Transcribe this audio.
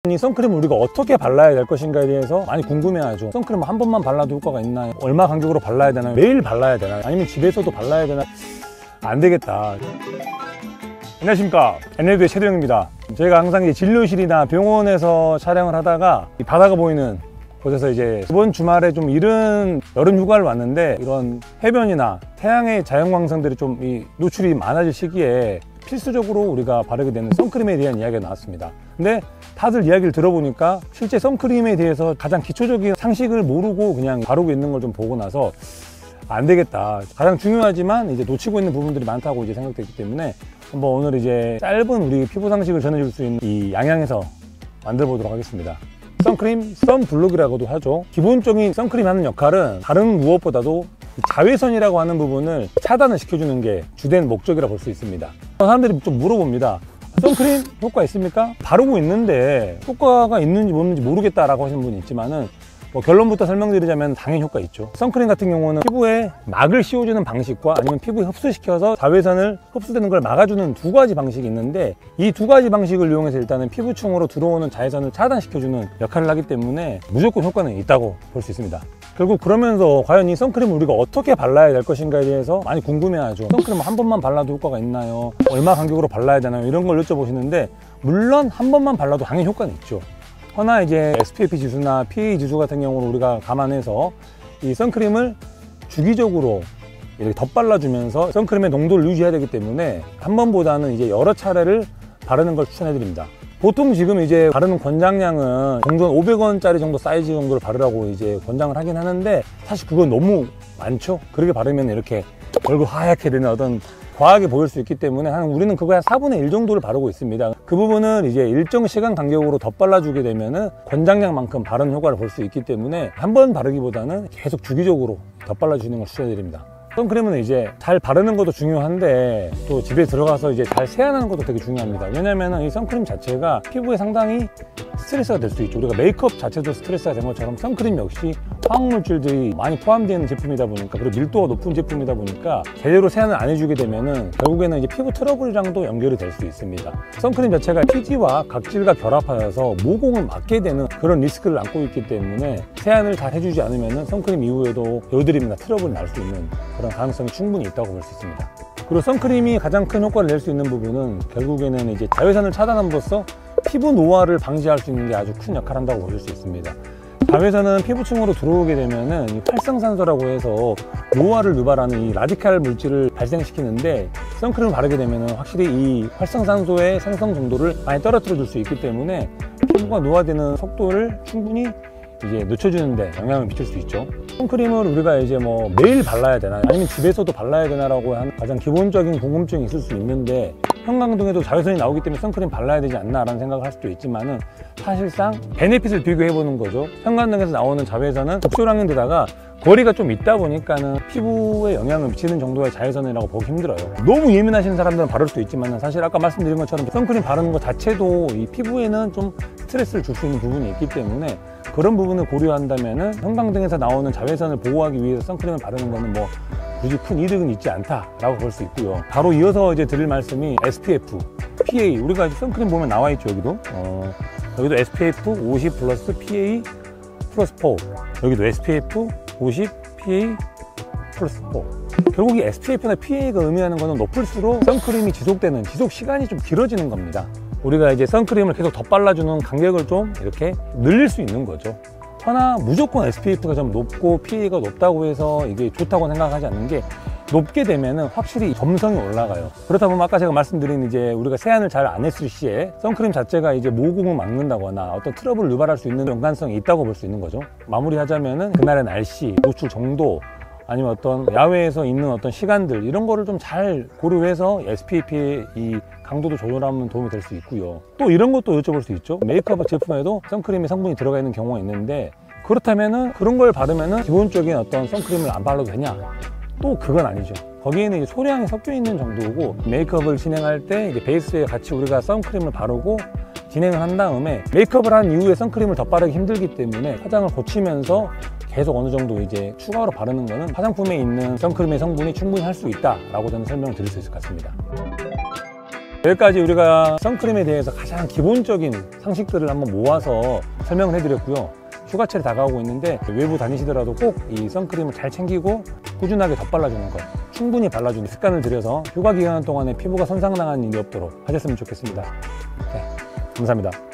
이 선크림을 우리가 어떻게 발라야 될 것인가에 대해서 많이 궁금해하죠. 선크림 한 번만 발라도 효과가 있나요? 얼마 간격으로 발라야 되나요? 매일 발라야 되나요? 아니면 집에서도 발라야 되나요? 안 되겠다. 안녕하십니까, NLB의 최도영입니다. 저희가 항상 이제 진료실이나 병원에서 촬영을 하다가 이 바다가 보이는 곳에서 이제 이번 주말에 좀 이른 여름 휴가를 왔는데, 이런 해변이나 태양의 자연광선들이 좀 노출이 많아질 시기에 필수적으로 우리가 바르게 되는 선크림에 대한 이야기가 나왔습니다. 근데 다들 이야기를 들어보니까 실제 선크림에 대해서 가장 기초적인 상식을 모르고 그냥 바르고 있는 걸 좀 보고 나서 안 되겠다. 가장 중요하지만 이제 놓치고 있는 부분들이 많다고 이제 생각됐기 때문에 한번 오늘 이제 짧은 우리 피부 상식을 전해줄 수 있는 이 양양에서 만들어 보도록 하겠습니다. 선크림, 선블록이라고도 하죠. 기본적인 선크림이 하는 역할은 다른 무엇보다도 자외선이라고 하는 부분을 차단을 시켜주는 게 주된 목적이라 볼 수 있습니다. 사람들이 좀 물어봅니다. 선크림 효과 있습니까? 바르고 있는데 효과가 있는지 없는지 모르겠다라고 하시는 분이 있지만은 결론부터 설명드리자면 당연히 효과 있죠. 선크림 같은 경우는 피부에 막을 씌워주는 방식과 아니면 피부에 흡수시켜서 자외선을 흡수되는 걸 막아주는 두 가지 방식이 있는데, 이 두 가지 방식을 이용해서 일단은 피부층으로 들어오는 자외선을 차단시켜주는 역할을 하기 때문에 무조건 효과는 있다고 볼 수 있습니다. 결국 그러면서 과연 이 선크림을 우리가 어떻게 발라야 될 것인가에 대해서 많이 궁금해하죠. 선크림 한 번만 발라도 효과가 있나요? 얼마 간격으로 발라야 되나요? 이런 걸 여쭤보시는데, 물론 한 번만 발라도 당연히 효과는 있죠. 허나 이제 SPF 지수나 PA 지수 같은 경우는 우리가 감안해서 이 선크림을 주기적으로 이렇게 덧발라주면서 선크림의 농도를 유지해야 되기 때문에 한 번보다는 이제 여러 차례를 바르는 걸 추천해 드립니다. 보통 지금 이제 바르는 권장량은 정도 500원짜리 정도 사이즈 정도를 바르라고 이제 권장을 하긴 하는데, 사실 그건 너무 많죠. 그렇게 바르면 이렇게 얼굴 하얗게 되는 어떤 과하게 보일 수 있기 때문에 우리는 그거 한 4분의 1 정도를 바르고 있습니다. 그 부분은 이제 일정 시간 간격으로 덧발라주게 되면은 권장량만큼 바른 효과를 볼 수 있기 때문에 한 번 바르기보다는 계속 주기적으로 덧발라주는 걸 추천드립니다. 선크림은 이제 잘 바르는 것도 중요한데 또 집에 들어가서 이제 잘 세안하는 것도 되게 중요합니다. 왜냐면은 이 선크림 자체가 피부에 상당히 스트레스가 될 수 있죠. 우리가 메이크업 자체도 스트레스가 된 것처럼 선크림 역시 화학물질들이 많이 포함되어 있는 제품이다 보니까, 그리고 밀도가 높은 제품이다 보니까 제대로 세안을 안 해주게 되면은 결국에는 이제 피부 트러블이랑도 연결이 될 수 있습니다. 선크림 자체가 피지와 각질과 결합하여서 모공을 막게 되는 그런 리스크를 안고 있기 때문에 세안을 잘 해주지 않으면은 선크림 이후에도 여드름이나 트러블이 날 수 있는 그런 가능성이 충분히 있다고 볼 수 있습니다. 그리고 선크림이 가장 큰 효과를 낼 수 있는 부분은 결국에는 이제 자외선을 차단함으로써 피부 노화를 방지할 수 있는 게 아주 큰 역할을 한다고 보실 수 있습니다. 자외선은 피부층으로 들어오게 되면은 이 활성산소라고 해서 노화를 유발하는 이 라디칼 물질을 발생시키는데, 선크림을 바르게 되면은 확실히 이 활성산소의 생성 정도를 많이 떨어뜨려 줄 수 있기 때문에 피부가 노화되는 속도를 충분히 이제 늦춰주는데 영향을 미칠 수 있죠. 선크림을 우리가 이제 매일 발라야 되나, 아니면 집에서도 발라야 되나라고 하는 가장 기본적인 궁금증이 있을 수 있는데, 형광등에도 자외선이 나오기 때문에 선크림 발라야 되지 않나 라는 생각을 할 수도 있지만은, 사실상 베네핏을 비교해 보는 거죠. 형광등에서 나오는 자외선은 극소량인데다가 거리가 좀 있다 보니까는 피부에 영향을 미치는 정도의 자외선이라고 보기 힘들어요. 너무 예민하신 사람들은 바를 수 있지만, 사실 아까 말씀드린 것처럼 선크림 바르는 것 자체도 이 피부에는 좀 스트레스를 줄 수 있는 부분이 있기 때문에, 그런 부분을 고려한다면은 형광등에서 나오는 자외선을 보호하기 위해서 선크림을 바르는 거는 굳이 큰 이득은 있지 않다라고 볼 수 있고요. 바로 이어서 이제 드릴 말씀이 SPF, PA. 우리가 선크림 보면 나와 있죠, 여기도. 여기도 SPF 50 플러스 PA 플러스 4. 여기도 SPF 50 PA 플러스 4. 결국 이 SPF나 PA가 의미하는 거는 높을수록 선크림이 지속되는 지속 시간이 좀 길어지는 겁니다. 우리가 이제 선크림을 계속 덧발라주는 간격을 좀 이렇게 늘릴 수 있는 거죠. 허나 무조건 SPF가 좀 높고 PA가 높다고 해서 이게 좋다고 생각하지 않는 게, 높게 되면은 확실히 점성이 올라가요. 그렇다 보면 아까 제가 말씀드린 이제 우리가 세안을 잘 안 했을 시에 선크림 자체가 이제 모공을 막는다거나 어떤 트러블을 유발할 수 있는 연관성이 있다고 볼 수 있는 거죠. 마무리하자면은 그날의 날씨, 노출 정도, 아니면 어떤 야외에서 있는 어떤 시간들, 이런 거를 좀 잘 고려해서 SPF의 이 강도도 조절하면 도움이 될 수 있고요. 또 이런 것도 여쭤볼 수 있죠. 메이크업 제품에도 선크림의 성분이 들어가 있는 경우가 있는데, 그렇다면은 그런 걸 바르면은 기본적인 어떤 선크림을 안 발라도 되냐? 또 그건 아니죠. 거기에는 이제 소량이 섞여 있는 정도고, 메이크업을 진행할 때 이제 베이스에 같이 우리가 선크림을 바르고 진행을 한 다음에, 메이크업을 한 이후에 선크림을 덧바르기 힘들기 때문에 화장을 고치면서 계속 어느 정도 이제 추가로 바르는 거는 화장품에 있는 선크림의 성분이 충분히 할 수 있다라고 저는 설명을 드릴 수 있을 것 같습니다. 여기까지 우리가 선크림에 대해서 가장 기본적인 상식들을 한번 모아서 설명을 해드렸고요. 휴가철이 다가오고 있는데 외부 다니시더라도 꼭 이 선크림을 잘 챙기고 꾸준하게 덧발라주는 것, 충분히 발라주는 습관을 들여서 휴가 기간 동안에 피부가 손상당하는 일이 없도록 하셨으면 좋겠습니다. 네, 감사합니다.